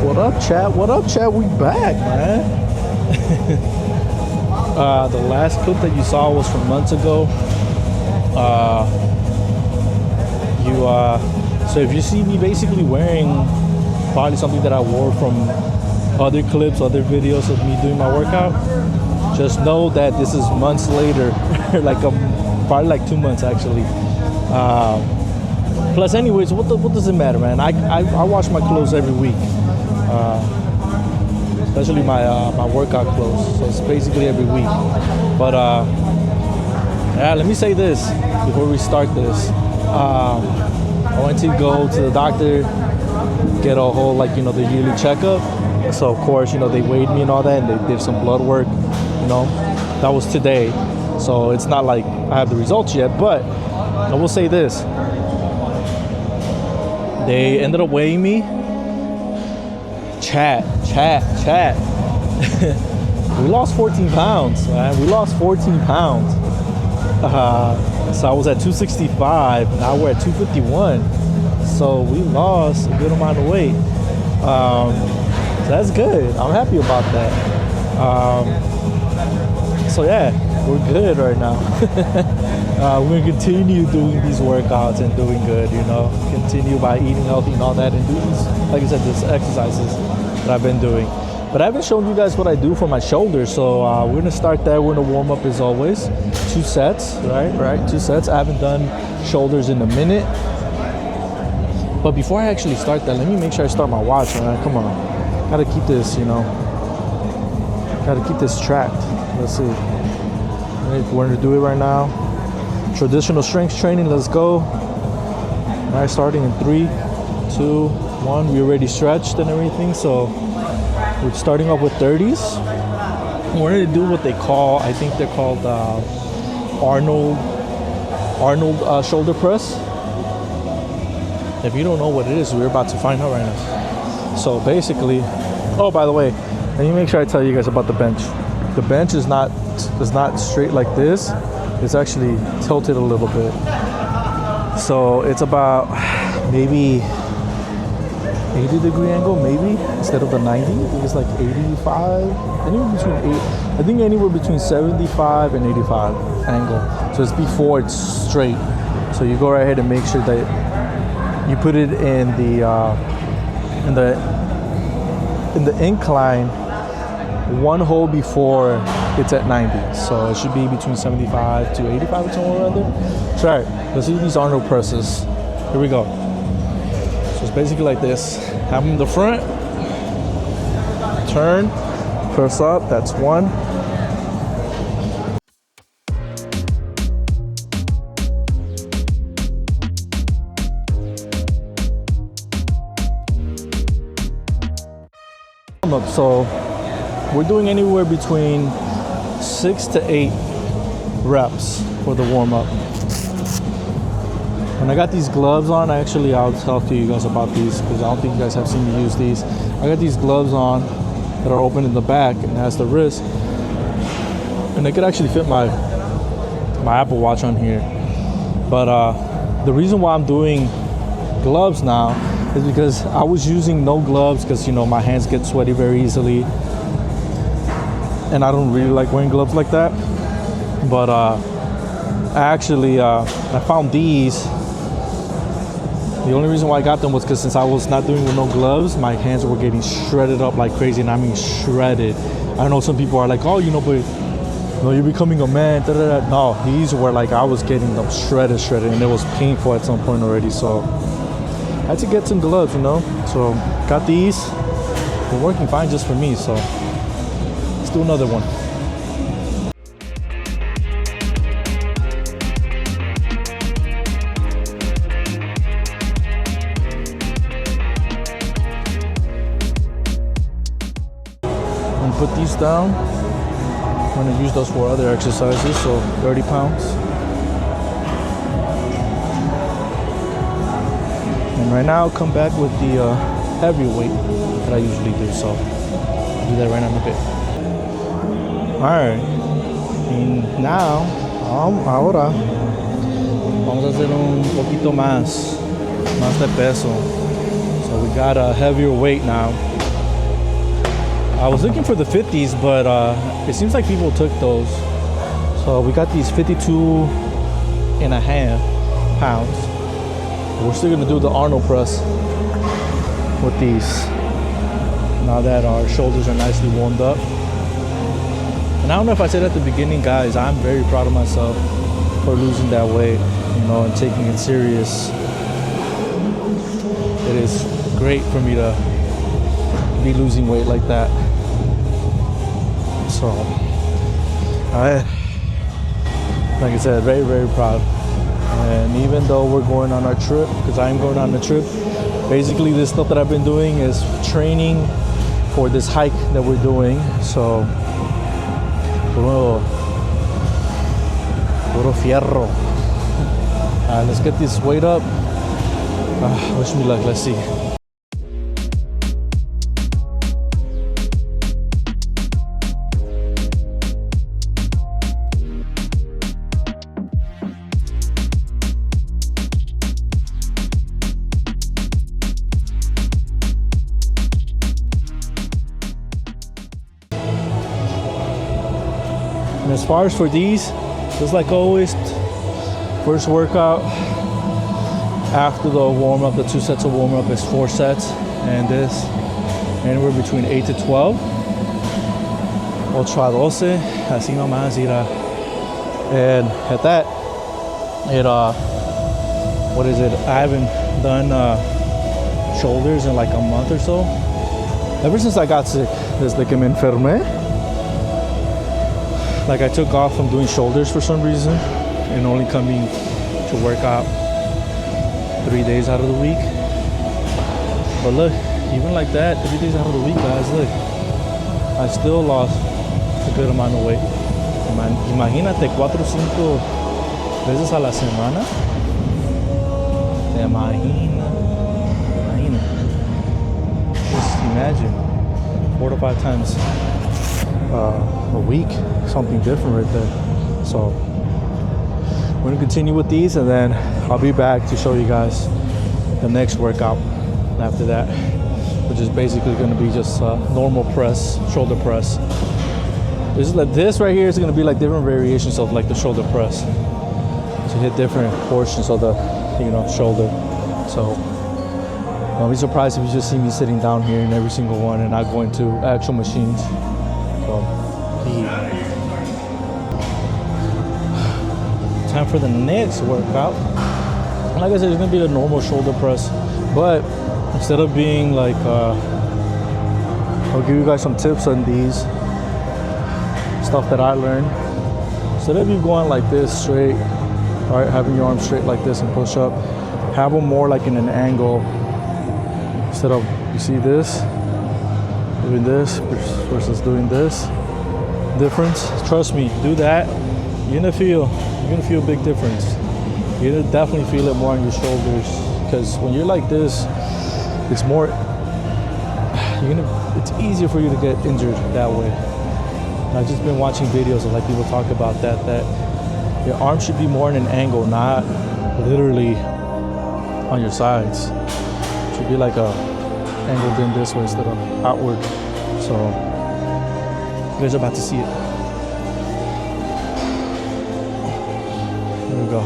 What up, chat? What up, chat? We back, man. The last clip that you saw was from months ago. So if you see me basically wearing probably something that I wore from other clips, other videos of me doing my workout, just know that this is months later, probably like 2 months actually. Plus, anyways, what does it matter, man? I wash my clothes every week, especially my workout clothes. So it's basically every week. But yeah, let me say this before we start this. I went to go to the doctor, get a whole the yearly checkup. So of course, they weighed me and all that, and they did some blood work. That was today. So it's not like I have the results yet, but I will say this. They ended up weighing me. Chat. We lost 14 pounds, man. We lost 14 pounds. So I was at 265, now we're at 251. So we lost a good amount of weight. So that's good. I'm happy about that. So yeah, we're good right now. We're gonna continue doing these workouts and doing good, continue by eating healthy and all that, and do these, like I said, these exercises that I've been doing. But I haven't shown you guys what I do for my shoulders, so we're gonna start there. We're gonna warm up as always. 2 sets, right? 2 sets. I haven't done shoulders in a minute. But before I actually start that, let me make sure I start my watch, man. Come on. Gotta keep this, gotta keep this tracked. Let's see. We're gonna do it right now. Traditional strength training, let's go. All right, starting in 3, 2, 1. We already stretched and everything, so we're starting off with 30s. We're gonna do what they call, I think they're called Arnold shoulder press. If you don't know what it is, we're about to find out right now. So basically, oh, by the way, let me make sure I tell you guys about the bench. The bench is not straight like this. It's actually tilted a little bit. So it's about maybe 80-degree angle, maybe, instead of the 90. I think it's like 85. I think anywhere between 75 and 85 angle. So it's before it's straight. So you go right ahead and make sure that you put it in the incline one hole before it's at 90. So it should be between 75 to 85 or somewhere around there. Try it. Let's do these Arnold presses. Here we go. So it's basically like this. Have them in the front. Turn. Press up. That's 1. So we're doing anywhere between 6 to 8 reps for the warm-up. When I got these gloves on, I'll talk to you guys about these because I don't think you guys have seen me use these. I got these gloves on that are open in the back and has the wrist, and they could actually fit my Apple Watch on here. But the reason why I'm doing gloves now is because I was using no gloves because my hands get sweaty very easily, and I don't really like wearing gloves like that. But I found these. The only reason why I got them was because since I was not doing with no gloves, my hands were getting shredded up like crazy, and I mean shredded. I know some people are like, oh, but you're becoming a man. Da, da, da. No, these were like I was getting them shredded, and it was painful at some point already. So I had to get some gloves, So got these. They're working fine just for me. So let's do another one. Put these down. I'm going to use those for other exercises, so 30 pounds. And right now I'll come back with the heavier weight that I usually do, so I'll do that right now in a bit. Alright, and now, ahora vamos a hacer un poquito más de peso. So we got a heavier weight now. I was looking for the 50s, but it seems like people took those. So we got these 52.5 pounds. We're still gonna do the Arnold press with these now that our shoulders are nicely warmed up. And I don't know if I said at the beginning, guys, I'm very proud of myself for losing that weight, you know, and taking it serious. It is great for me to be losing weight like that. So like I said, very, very proud. And even though we're going on our trip, because I'm going on a trip, basically this stuff that I've been doing is training for this hike that we're doing. So puro fierro. Let's get this weight up. Wish me luck. Let's see. And as far as for these, just like always, first workout after the warm-up, the 2 sets of warm-up is 4 sets, and this anywhere between 8 to 12. 8 a 12, así nomás, irá. And at that, what is it? I haven't done shoulders in like a month or so. Ever since I got sick, desde que me enfermé, like I took off from doing shoulders for some reason and only coming to work out 3 days out of the week. But look, even like that, 3 days out of the week, guys, look, I still lost a good amount of weight. Imagínate 4 o 5 veces a la semana. Imagina. Just imagine 4 to 5 times a week, something different right there. So we're gonna continue with these, and then I'll be back to show you guys the next workout after that, which is basically gonna be just normal press, shoulder press. This right here is gonna be like different variations of like the shoulder press to hit different portions of the, you know, shoulder. So don't be surprised if you just see me sitting down here in every single one and not going to actual machines. So time for the next workout. Like I said, it's gonna be a normal shoulder press, but instead of being like I'll give you guys some tips on these stuff that I learned. Instead of you going like this straight, all right, having your arms straight like this and push up, have them more like in an angle. Instead of, you see this, doing this versus doing this. Difference, trust me, do that, you're gonna feel a big difference. You're gonna definitely feel it more on your shoulders, because when you're like this, it's more, it's easier for you to get injured that way. And I've just been watching videos of like people talk about that your arm should be more in an angle, not literally on your sides. It should be like a angled in this way instead of outward. So you guys are about to see it. There we go.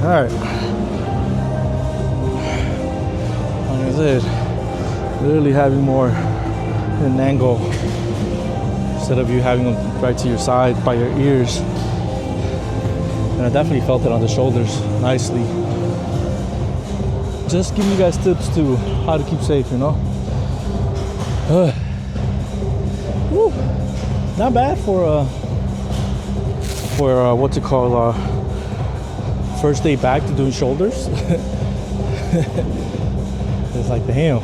All right. Like I said, literally having more an angle instead of you having them right to your side by your ears. And I definitely felt it on the shoulders nicely. Just giving you guys tips to how to keep safe, you know. Woo. Not bad for what's it called, first day back to doing shoulders. It's like, damn.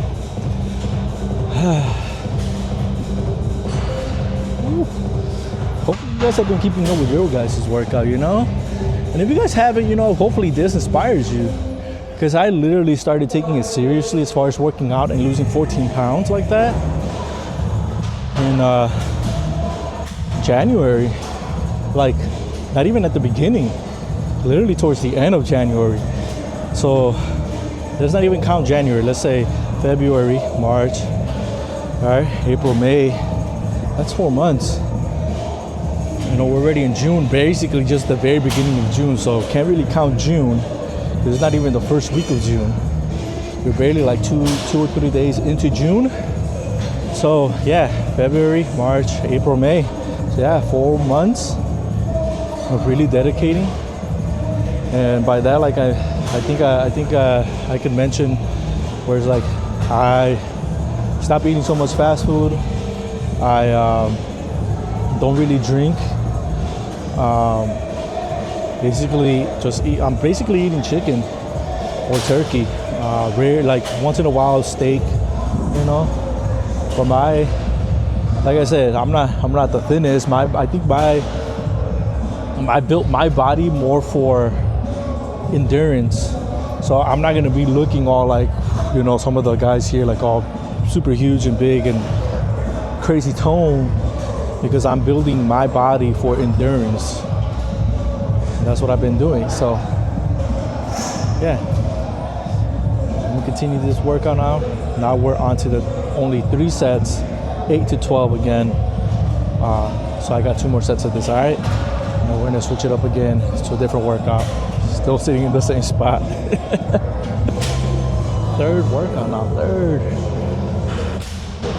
Hopefully you guys have been keeping up with your guys' workout, you know? And if you guys haven't, you know, hopefully this inspires you. Because I literally started taking it seriously as far as working out and losing 14 pounds like that. in January, like not even at the beginning, literally towards the end of January. So let's not even count January. Let's say February, March, all right, April, May. That's 4 months. You know, we're already in June, basically just the very beginning of June. So can't really count June. It's not even the first week of June. We're barely like two or 3 days into June. So yeah, February, March, April, May. So yeah, 4 months of really dedicating. And by that, like I think I could mention where it's like I stopped eating so much fast food. I don't really drink. Basically, I'm basically eating chicken or turkey. Rare, like once in a while, steak. You know, but like I said, I'm not the thinnest. I think I built my body more for endurance. So I'm not gonna be looking all like, you know, some of the guys here, like all super huge and big and crazy tone, because I'm building my body for endurance. And that's what I've been doing. So yeah, I'm gonna continue this workout now. Now we're on to the only 3 sets, 8 to 12 again. So I got 2 more sets of this, all right? And we're gonna switch it up again to a different workout. Still sitting in the same spot. Third workout now,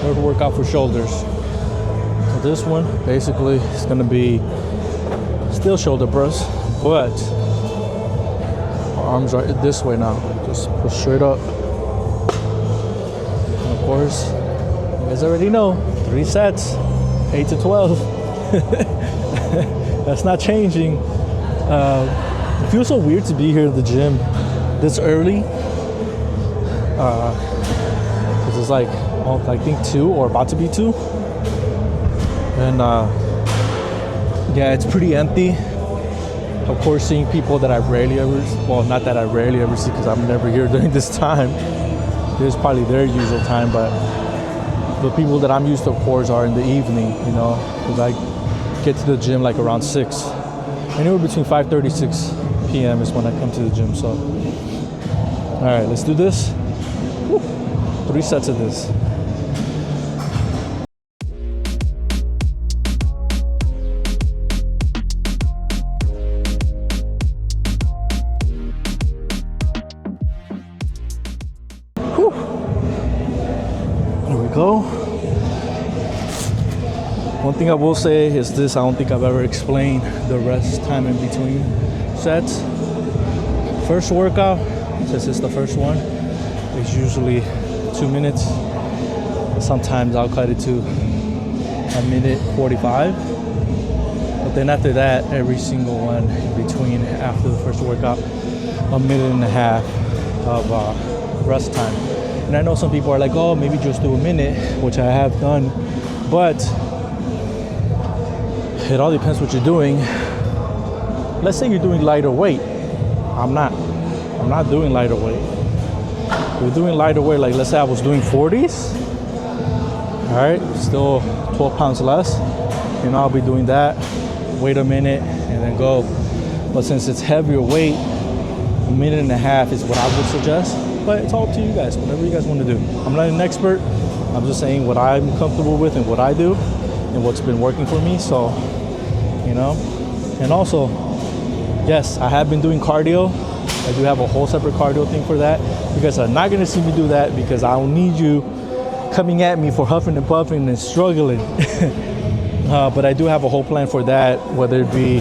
third workout for shoulders. So this one basically is gonna be still shoulder press, but our arms are this way now. Just push straight up. And of course, you guys already know, 3 sets, 8 to 12. That's not changing. It feels so weird to be here at the gym this early. Cause it's like, I think 2 or about to be 2. And yeah, it's pretty empty. Of course, seeing people that I rarely ever, well, not that I rarely ever see, because I'm never here during this time. It's probably their usual time, but the people that I'm used to, of course, are in the evening, you know, because I get to the gym like around 6. Anywhere between 5:30 6 p.m. is when I come to the gym. So, all right, let's do this. Woo. 3 sets of this. Whew. There we go. One thing I will say is this: I don't think I've ever explained the rest time in between sets. First workout, since it's the first one, it's usually 2 minutes. Sometimes I'll cut it to 1:45. But then after that, every single one in between after the first workout, 1.5 minutes of rest time. And I know some people are like, oh, maybe just do a minute, which I have done, but it all depends what you're doing. Let's say you're doing lighter weight. I'm not doing lighter weight. We're doing lighter weight, like let's say I was doing 40s. All right, still 12 pounds less. You know, I'll be doing that. Wait a minute and then go. But since it's heavier weight, 1.5 minutes is what I would suggest. But it's all up to you guys, whatever you guys want to do. I'm not an expert. I'm just saying what I'm comfortable with and what I do and what's been working for me. So, you know, and also, yes, I have been doing cardio. I do have a whole separate cardio thing for that. You guys are not gonna see me do that because I don't need you coming at me for huffing and puffing and struggling. But I do have a whole plan for that, whether it be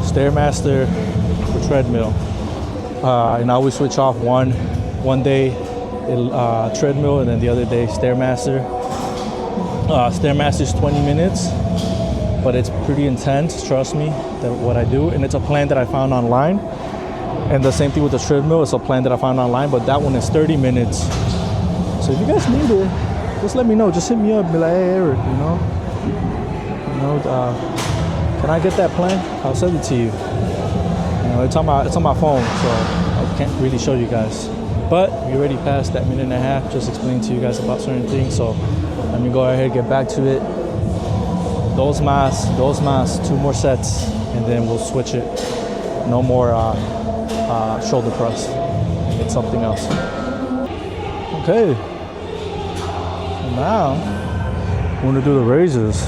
Stairmaster or treadmill. And I always switch off one day treadmill and then the other day Stairmaster. Stairmaster is 20 minutes, but it's pretty intense, trust me, that what I do. And it's a plan that I found online. And the same thing with the treadmill, it's a plan that I found online, but that one is 30 minutes. So if you guys need it, just let me know. Just hit me up, be like, hey Eric, can I get that plan? I'll send it to you. It's on my phone, so I can't really show you guys. But we already passed that 1.5 minutes, just explaining to you guys about certain things. So let me go ahead and get back to it. those masks, 2 more sets, and then we'll switch it. No more shoulder press. It's something else. Okay. So now we're gonna do the raises.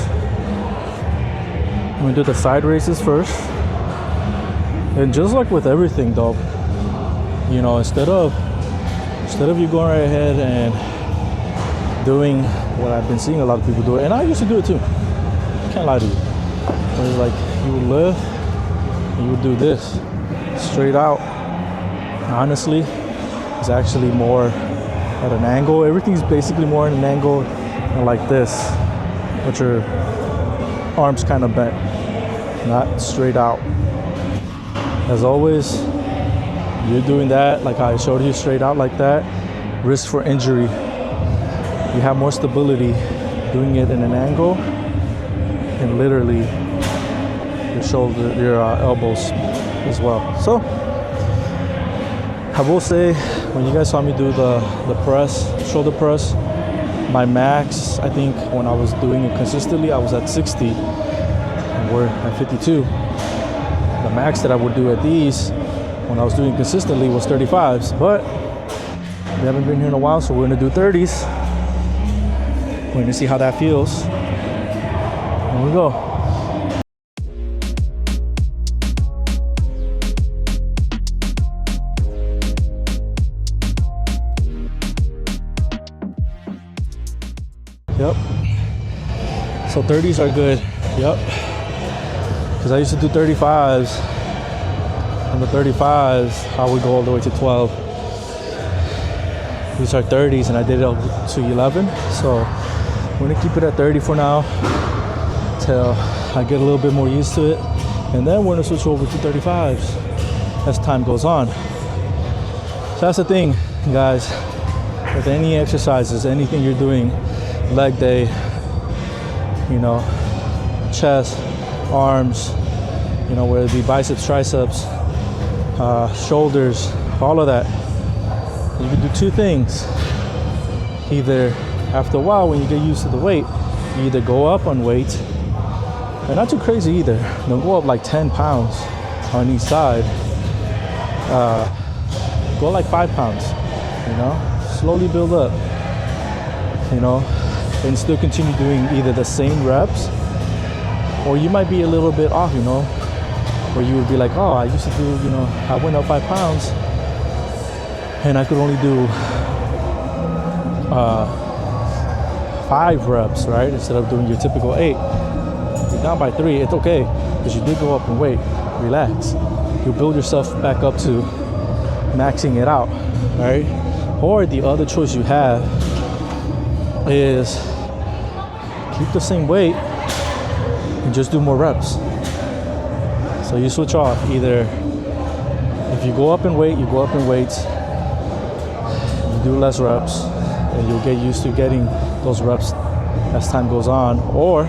I'm gonna do the side raises first. And just like with everything though, you know, instead of you going right ahead and doing what I've been seeing a lot of people do, and I used to do it too. I can't lie to you. Where it's like you would lift and you would do this straight out. Honestly, it's actually more at an angle. Everything's basically more at an angle like this, with your arms kind of bent, not straight out. As always, you're doing that like I showed you, straight out like that. Risk for injury. You have more stability doing it in an angle, and literally your shoulder, your elbows as well. So I will say, when you guys saw me do the press, shoulder press, my max, I think when I was doing it consistently, I was at 60, and we're at 52. The max that I would do at these, when I was doing consistently, was 35s, but we haven't been here in a while, so we're gonna do 30s. We're gonna see how that feels. Here we go. Yep. So 30s are good. Yep. Because I used to do 35s. And the 35s, I would go all the way to 12. These are 30s, and I did it up to 11. So we're gonna keep it at 30 for now till I get a little bit more used to it. And then we're gonna switch over to 35s as time goes on. So that's the thing, guys. With any exercises, anything you're doing, leg day, you know, chest, arms, you know, whether it be biceps, triceps, shoulders, all of that. You can do 2 things. Either after a while, when you get used to the weight, you either go up on weight, and not too crazy either. Don't go up like 10 pounds on each side. Go like 5 pounds, you know, slowly build up, you know, and still continue doing either the same reps, or you might be a little bit off, you know, where you would be like, oh, I used to do, you know, I went up 5 pounds and I could only do 5 reps, right? Instead of doing your typical 8. You're down by 3, it's okay, because you did go up in weight. Relax. You build yourself back up to maxing it out, right? Or the other choice you have is keep the same weight and just do more reps. So you switch off. Either if you go up in weight, you go up in weights, you do less reps, and you'll get used to getting those reps as time goes on, or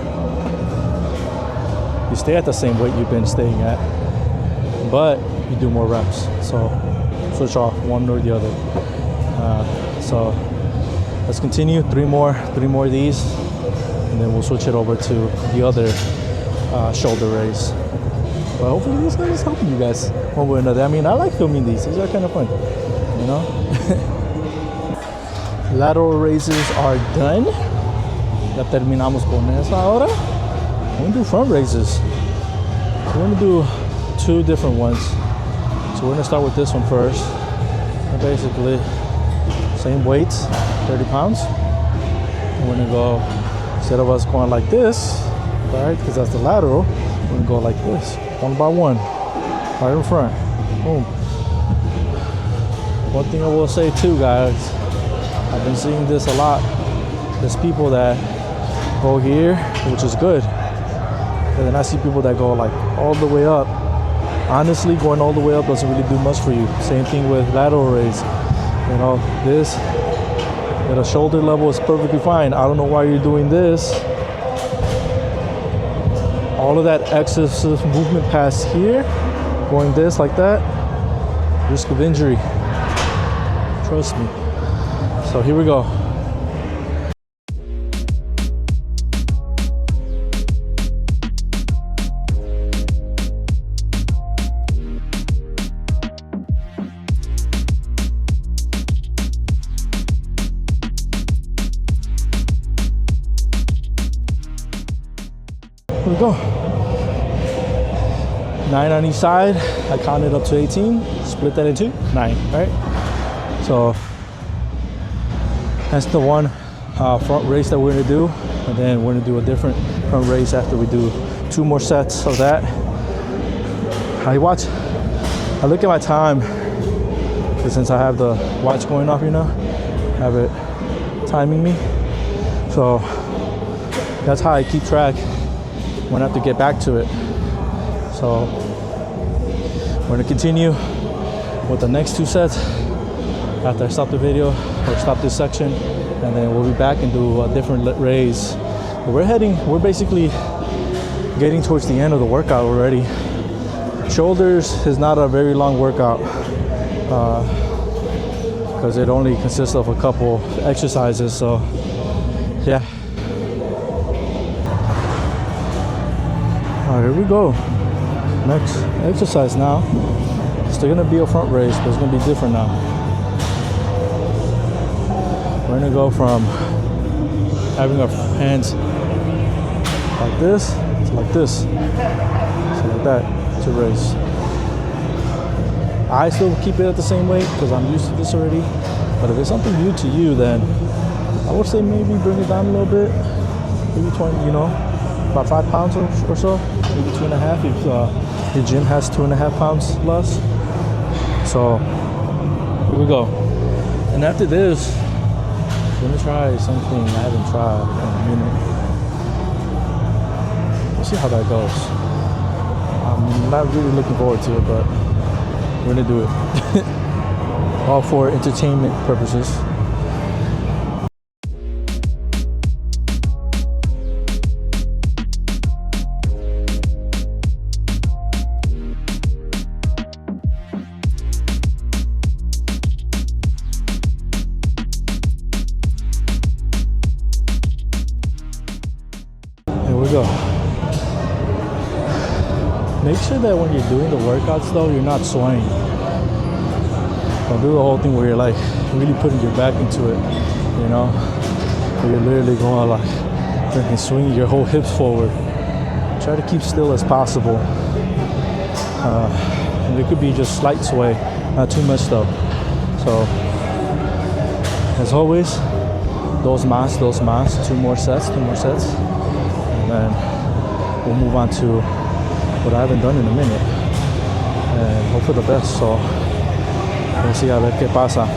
you stay at the same weight you've been staying at, but you do more reps. So switch off one or the other. So let's continue. 3 more of these, and then we'll switch it over to the other shoulder raise. But hopefully this is helping you guys one way or another. I mean, I like filming these. These are kind of fun, you know? Lateral raises are done. Ya terminamos con esa ahora. We're gonna do front raises. So we're gonna do 2 different ones. So we're gonna start with this one first. And basically, same weights, 30 pounds. And we're gonna go, instead of us going like this, right, because that's the lateral, we're gonna go like this, one by one, right in front. Boom. One thing I will say too, guys, I've been seeing this a lot. There's people that go here, which is good. And then I see people that go like all the way up. Honestly, going all the way up doesn't really do much for you. Same thing with lateral raise. You know, this at a shoulder level is perfectly fine. I don't know why you're doing this. All of that excessive movement past here, going this like that, risk of injury. Trust me. So here we go. we go. 9 on each side. I counted up to 18. Split that in two. 9, right? So that's the one front raise that we're gonna do, and then we're gonna do a different front raise after we do 2 more sets of that. I look at my time, because since I have the watch going off, you know, I have it timing me. So that's how I keep track when I have to get back to it. So we're gonna continue with the next 2 sets after I stop the video or stop this section, and then we'll be back and do a different raise. We're basically getting towards the end of the workout already. Shoulders is not a very long workout because it only consists of a couple exercises, so yeah. All right, here we go. Next exercise now. Still gonna be a front raise, but it's gonna be different now. We're gonna go from having our hands like this to like this. So like that to raise. I still keep it at the same weight because I'm used to this already. But if it's something new to you, then I would say maybe bring it down a little bit. Maybe 20, you know, about 5 pounds or so. Maybe 2.5 if your gym has 2.5 pounds less. So here we go. And after this, I'm gonna try something I haven't tried in a minute. We'll see how that goes. I'm not really looking forward to it, but we're gonna do it. All for entertainment purposes. Go. Make sure that when you're doing the workouts though, you're not swaying. Don't do the whole thing where you're like really putting your back into it, you know? Where you're literally going like freaking swinging your whole hips forward. Try to keep still as possible. And it could be just slight sway, not too much though. So as always, those mas, 2 more sets. And then we'll move on to what I haven't done in a minute and hope for the best. So we'll see a ver qué pasa.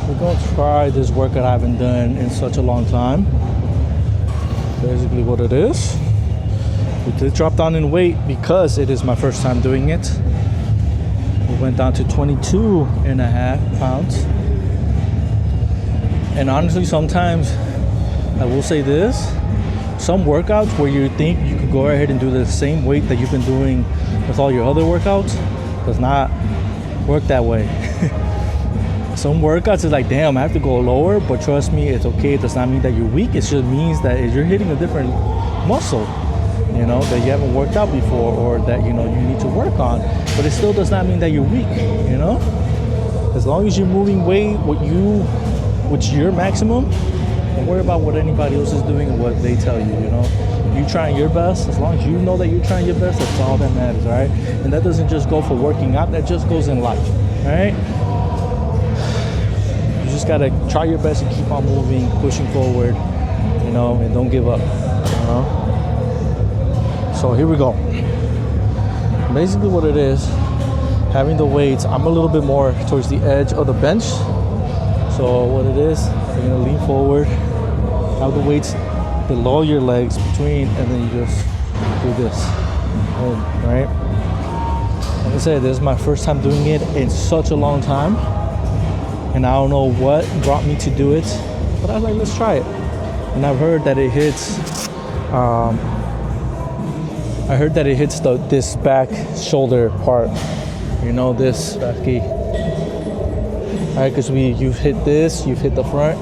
We're gonna try this workout I haven't done in such a long time. Basically what it is, we did drop down in weight because it is my first time doing it. We went down to 22.5 pounds. And honestly, sometimes I will say this, some workouts where you think you could go ahead and do the same weight that you've been doing with all your other workouts does not work that way. Some workouts is like, damn, I have to go lower, but trust me, it's okay. It does not mean that you're weak. It just means that you're hitting a different muscle, you know, that you haven't worked out before, or that, you know, you need to work on. But it still does not mean that you're weak, you know? As long as you're moving weight, which your maximum, don't worry about what anybody else is doing and what they tell you, you know? You trying your best, as long as you know that you're trying your best, that's all that matters, all right? And that doesn't just go for working out, that just goes in life, all right? You just gotta try your best and keep on moving, pushing forward, you know, and don't give up, you know? So here we go. Basically what it is, having the weights, I'm a little bit more towards the edge of the bench. So what it is, you're gonna lean forward, have the weights below your legs, between, and then you just do this, right? Like I said, this is my first time doing it in such a long time, and I don't know what brought me to do it, but I was like, let's try it. And I've heard that it hits, this back shoulder part, you know, this back key. All right, because you've hit this, you've hit the front,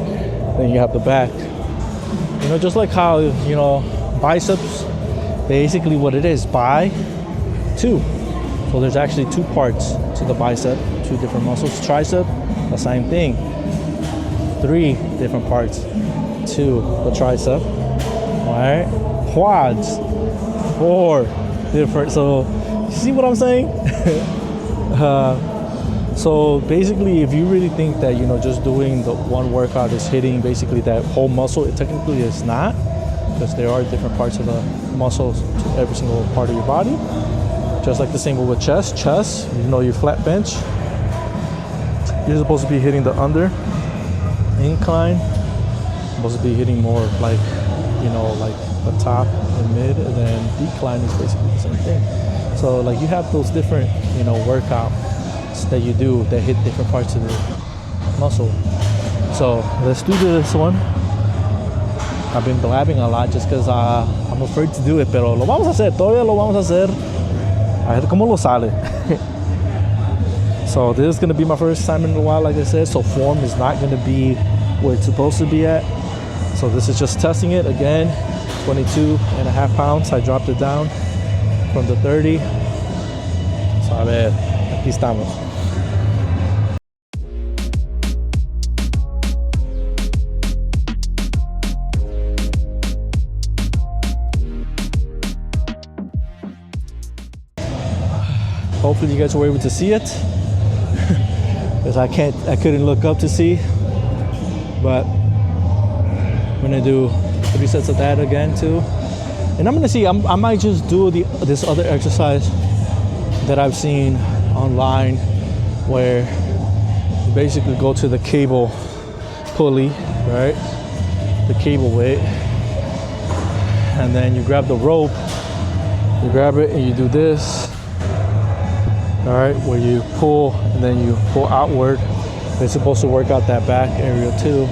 then you have the back. You know, just like how, you know, biceps, basically what it is, bi, 2. So there's actually 2 parts to the bicep, 2 different muscles. Tricep, the same thing. 3 different parts to the tricep. right? Quads, 4 different. So you see what I'm saying? So basically, if you really think that, you know, just doing the one workout is hitting basically that whole muscle, it technically is not, because there are different parts of the muscles to every single part of your body. Just like the same with chest, you know, your flat bench, you're supposed to be hitting the under incline, supposed to be hitting more like, you know, like the top and mid, and then decline is basically the same thing. So like you have those different, you know, workouts that you do that hit different parts of the muscle. So let's do this one. I've been blabbing a lot just because I'm afraid to do it, pero lo vamos a hacer, todavía lo vamos a hacer. A ver cómo lo sale. So this is going to be my first time in a while, like I said, so form is not going to be where it's supposed to be at. So this is just testing it again. 22.5 pounds, I dropped it down from the 30. So a ver, aquí estamos. Hopefully you guys were able to see it, because I couldn't look up to see. But I'm gonna do 3 sets of that again too, and I'm gonna see. I might just do this other exercise that I've seen online, where you basically go to the cable pulley, right? The cable weight, and then you grab the rope. You grab it and you do this. All right, where you pull and then you pull outward. It's supposed to work out that back area too.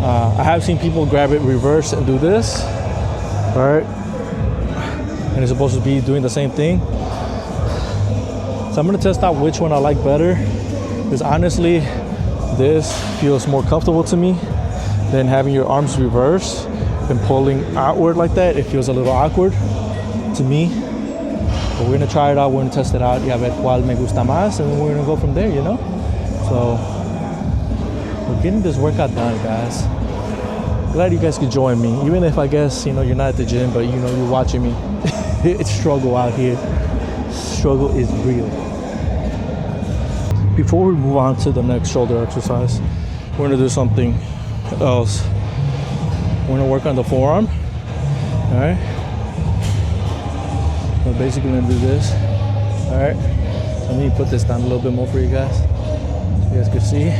I have seen people grab it reverse and do this, all right? And it's supposed to be doing the same thing. So I'm gonna test out which one I like better, because honestly, this feels more comfortable to me than having your arms reversed and pulling outward like that. It feels a little awkward to me. But we're gonna try it out, we're gonna test it out, y a ver cuál me gusta más, and then we're gonna go from there, you know? So, we're getting this workout done, guys. Glad you guys could join me, even if I guess, you know, you're not at the gym, but you know, you're watching me. It's struggle out here. Struggle is real. Before we move on to the next shoulder exercise, we're gonna do something else. We're gonna work on the forearm, all right? We're basically gonna do this, all right? Let me put this down a little bit more for you guys, so you guys can see.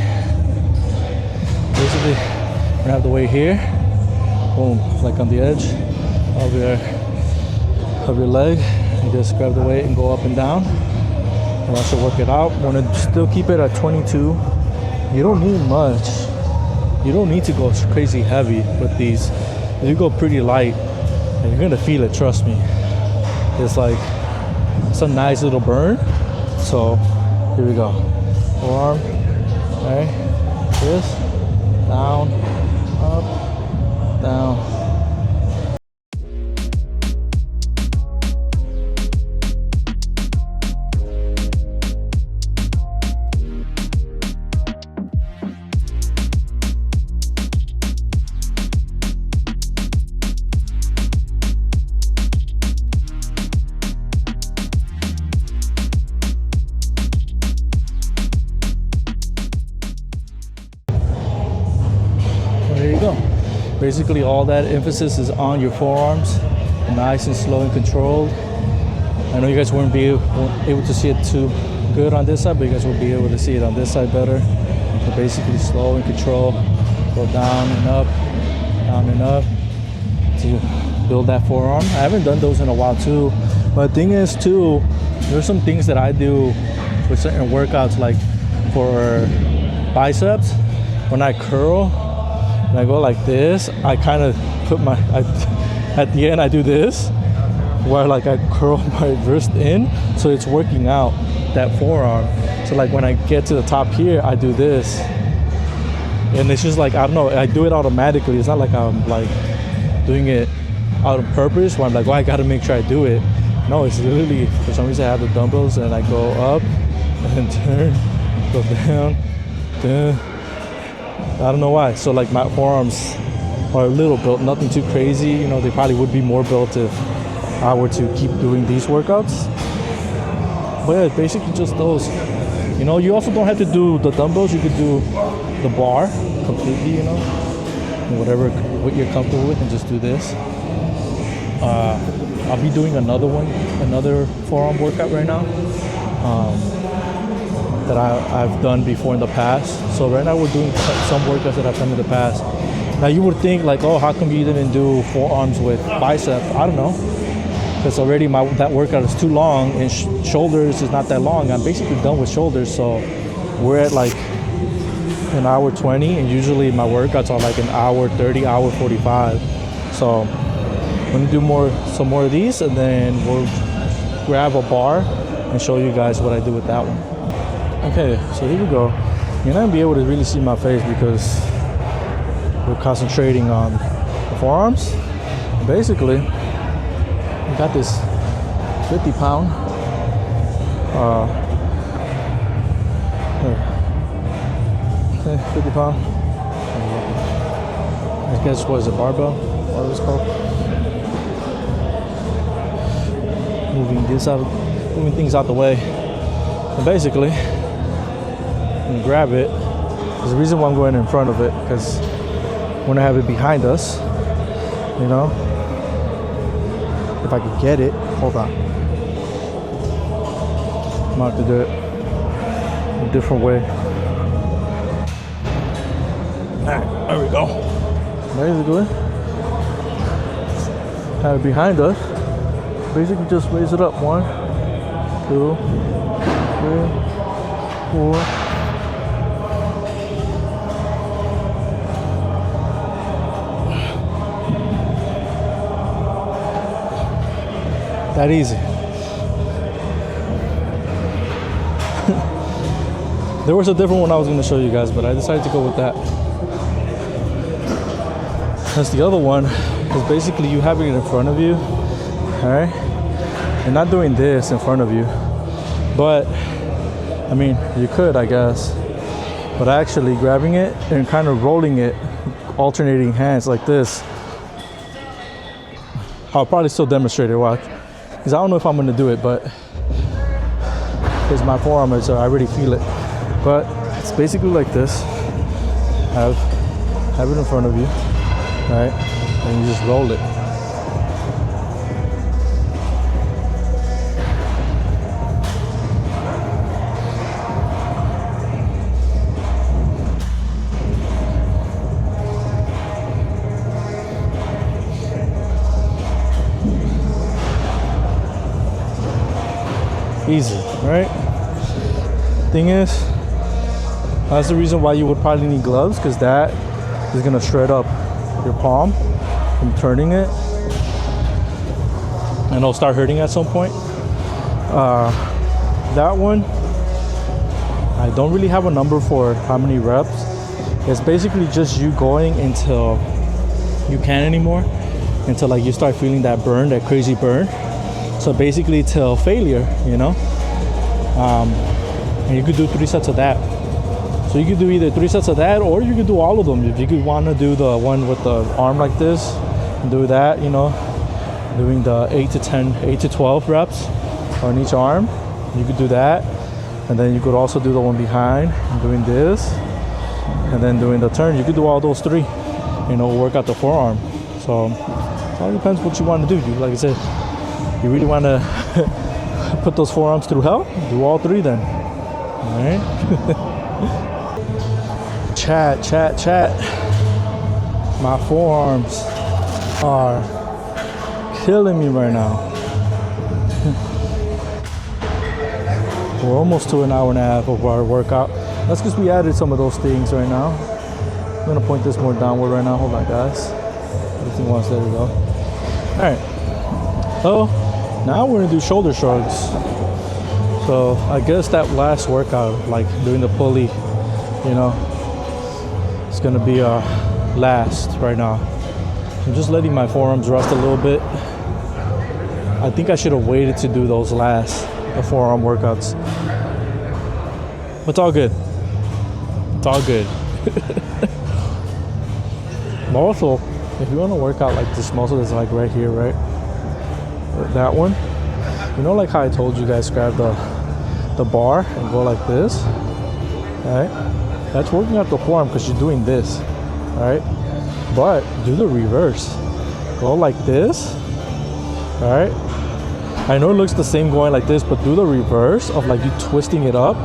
Basically, we're gonna have the weight here, boom, like on the edge of your leg. You just grab the weight and go up and down, and that should work it out. Want to still keep it at 22. You don't need much. You don't need to go crazy heavy with these. If you go pretty light, and you're gonna feel it, trust me. It's like, it's a nice little burn. So here we go. Forearm, right? This, down, up, down. There you go. Basically all that emphasis is on your forearms, nice and slow and controlled. I know you guys weren't able to see it too good on this side, but you guys will be able to see it on this side better. So basically slow and control, go down and up to build that forearm. I haven't done those in a while too, but the thing is too, there's some things that I do with certain workouts, like for biceps, when I curl, and I go like this, I kind of put at the end I do this, where like I curl my wrist in, so it's working out that forearm. So like when I get to the top here, I do this, and it's just like, I don't know, I do it automatically. It's not like I'm like doing it out of purpose, where I'm like, oh, I gotta make sure I do it. No, it's literally, for some reason I have the dumbbells and I go up and turn, go down. I don't know why. So like my forearms or a little built, nothing too crazy. You know, they probably would be more built if I were to keep doing these workouts. But yeah, basically just those. You know, you also don't have to do the dumbbells. You could do the bar completely, you know, what you're comfortable with, and just do this. I'll be doing another forearm workout right now that I've done before in the past. So right now we're doing some workouts that I've done in the past. Now you would think like, oh, how come you didn't do forearms with biceps? I don't know, because already that workout is too long, and shoulders is not that long. I'm basically done with shoulders, so we're at like an hour 20, and usually my workouts are like an hour 30, hour 45. So I'm gonna do some more of these, and then we'll grab a bar and show you guys what I do with that one. Okay, so here we go. You're not gonna be able to really see my face because we're concentrating on the forearms. Basically, we got this 50-pound okay, 50-pound. I guess what is it, barbell? What is it called? Moving things out the way. And basically, I'm gonna grab it. There's a reason why I'm going in front of it, because I want to have it behind us. You know, if I could get it. Hold on. I'm gonna have to do it a different way. Alright, there we go. Basically, have it behind us. Basically, just raise it up. 1, 2, 3, 4. That easy. There was a different one I was going to show you guys, but I decided to go with that. That's the other one. Is basically you having it in front of you, all right? You're not doing this in front of you, but I mean, you could, I guess, but actually grabbing it and kind of rolling it, alternating hands like this. I'll probably still demonstrate it, watch. Because I don't know if I'm going to do it, but because my forearm is, I already feel it. But it's basically like this. Have it in front of you, right? And you just roll it. Easy, right? Thing is, that's the reason why you would probably need gloves, because that is gonna shred up your palm from turning it, and it'll start hurting at some point. That one, I don't really have a number for how many reps. It's basically just you going until you can't anymore, until like you start feeling that burn, that crazy burn. So basically till failure, you know. And you could do 3 sets of that. So you could do either 3 sets of that, or you could do all of them. If you could want to do the one with the arm like this, do that, you know, doing the 8 to 12 reps on each arm. You could do that. And then you could also do the one behind, and doing this, and then doing the turn. You could do all those 3, you know, work out the forearm. So it all depends what you want to do. Like I said, you really want to put those forearms through hell? Do all 3 then. All right. Chat. My forearms are killing me right now. We're almost to an hour and a half of our workout. That's because we added some of those things right now. I'm gonna point this more downward right now. Hold on, guys. Everything wants. There we go. All right. So now we're gonna do shoulder shrugs. So I guess that last workout, like doing the pulley, you know, it's gonna be last right now. I'm just letting my forearms rest a little bit. I think I should have waited to do those the forearm workouts. But it's all good. It's all good. Also, if you want to work out like this muscle that's like right here, right? That one. You know, like how I told you guys, grab the bar and go like this, right? That's working out the forearm because you're doing this, right? But do the reverse. Go like this, right? I know it looks the same going like this, but do the reverse of like you twisting it up,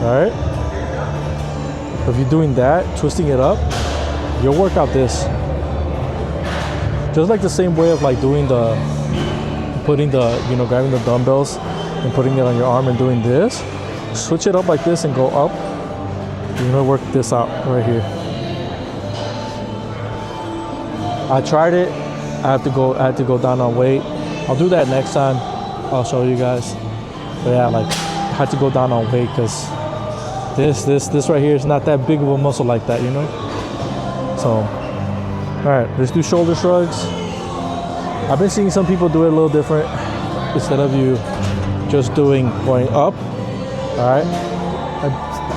right? If you're doing that, twisting it up, you'll work out this. Just like the same way of like doing putting the, you know, grabbing the dumbbells and putting it on your arm and doing this. Switch it up like this and go up. You're gonna work this out right here. I tried it. I had to go down on weight. I'll do that next time. I'll show you guys. But yeah, like I had to go down on weight because this right here is not that big of a muscle like that, you know? So, all right, let's do shoulder shrugs. I've been seeing some people do it a little different. Instead of you just going up, all right?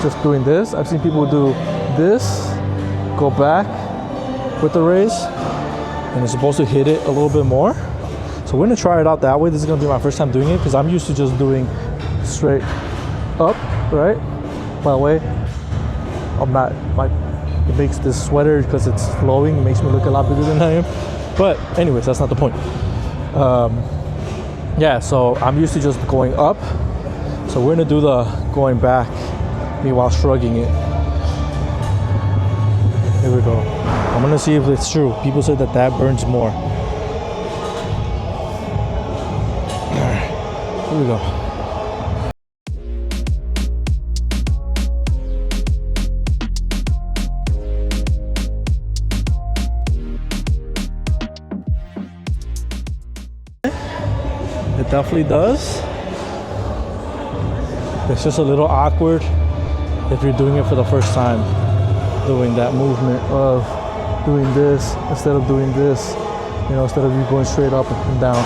Just doing this. I've seen people do this, go back with the raise, and you're supposed to hit it a little bit more. So we're gonna try it out that way. This is gonna be my first time doing it because I'm used to just doing straight up, right? By the way, I'm not like, it makes this sweater because it's flowing. It makes me look a lot bigger than I am. But anyways, that's not the point. Yeah, so I'm used to just going up. So we're gonna do the going back, meanwhile shrugging it. Here we go. I'm gonna see if it's true. People say that burns more. Alright, here we go. It definitely does. It's just a little awkward if you're doing it for the first time, doing that movement of doing this instead of doing this, you know, instead of you going straight up and down,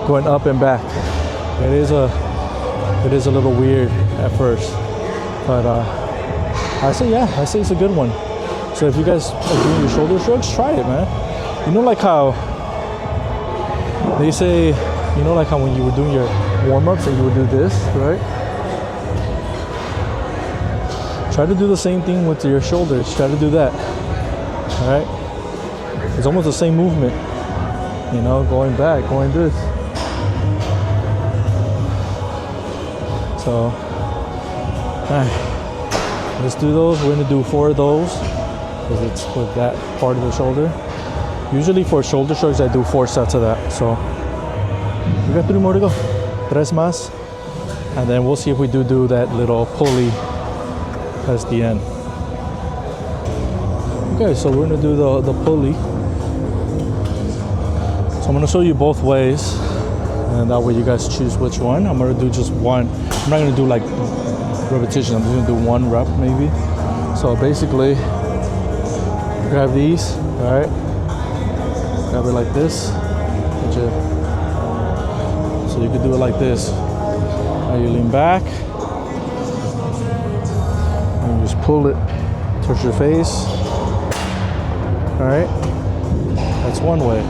going up and back. It is a little weird at first, but I say it's a good one. So if you guys are doing your shoulder shrugs, try it, man. You know, like how they say, you know, like how when you were doing your warm-ups and you would do this, right? Try to do the same thing with your shoulders. Try to do that, all right? It's almost the same movement, you know, going back, going this. So, all right, let's do those. We're gonna do 4 of those because it's with that part of the shoulder. Usually for shoulder shrugs, I do 4 sets of that. So we got 3 more to go. 3 más. And then we'll see if we do that little pulley as the end. Okay, so we're gonna do the pulley. So I'm gonna show you both ways, and that way you guys choose which one. I'm gonna do just one. I'm not gonna do like repetition. I'm just gonna do 1 rep maybe. So basically, grab these, all right? Grab it like this. So you could do it like this. Now you lean back. And you just pull it towards your face. Alright? That's one way.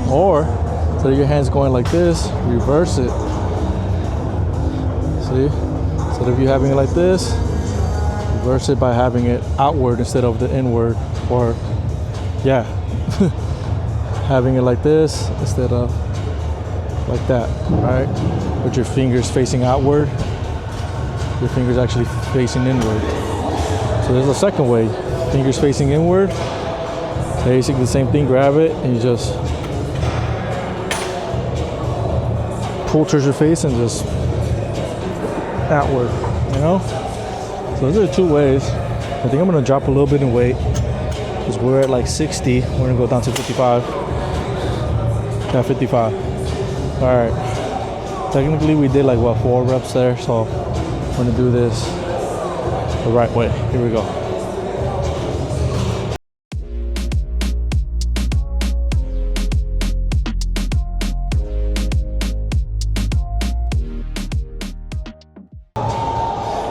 Or, instead of your hands going like this, reverse it. See? Instead of you having it like this, reverse it by having it outward instead of the inward. Or, yeah. Having it like this instead of like that, right? With your fingers facing outward, your fingers actually facing inward. So there's a second way, fingers facing inward. Basically the same thing, grab it and you just pull towards your face and just outward, you know? So those are 2 ways. I think I'm gonna drop a little bit in weight because we're at like 60. We're gonna go down to 55. Yeah, 55. All right. Technically, we did like what 4 reps there, so we're gonna do this the right way. Here we go.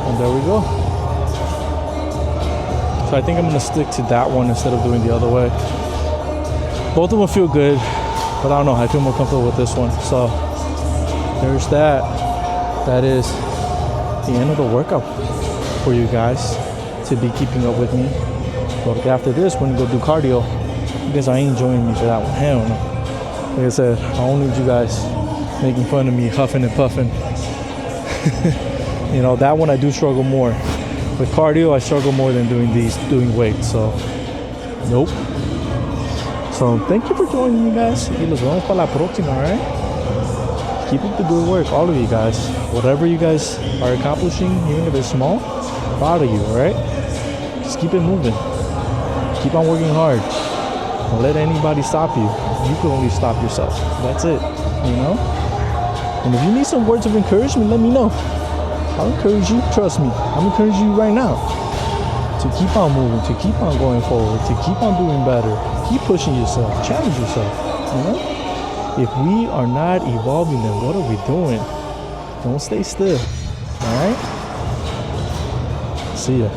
And there we go. So I think I'm gonna stick to that one instead of doing the other way. Both of them feel good, but I don't know, I feel more comfortable with this one. So there's that. That is the end of the workout for you guys to be keeping up with me. But after this, we're gonna go do cardio. You guys ain't joining me for that one. Hell no. Like I said, I don't need you guys making fun of me huffing and puffing. You know, that one I do struggle more. With cardio, I struggle more than doing weights. So, nope. So, thank you for joining me, guys. Y los vemos para la próxima, alright? Keep up the good work, all of you guys. Whatever you guys are accomplishing, even if it's small, proud of you, alright? Just keep it moving. Keep on working hard. Don't let anybody stop you. You can only stop yourself. That's it, you know? And if you need some words of encouragement, let me know. I'll encourage you. Trust me. I'm encouraging you right now to keep on moving, to keep on going forward, to keep on doing better. Keep pushing yourself. Challenge yourself, you know? If we are not evolving, then what are we doing? Don't stay still, all right? See ya.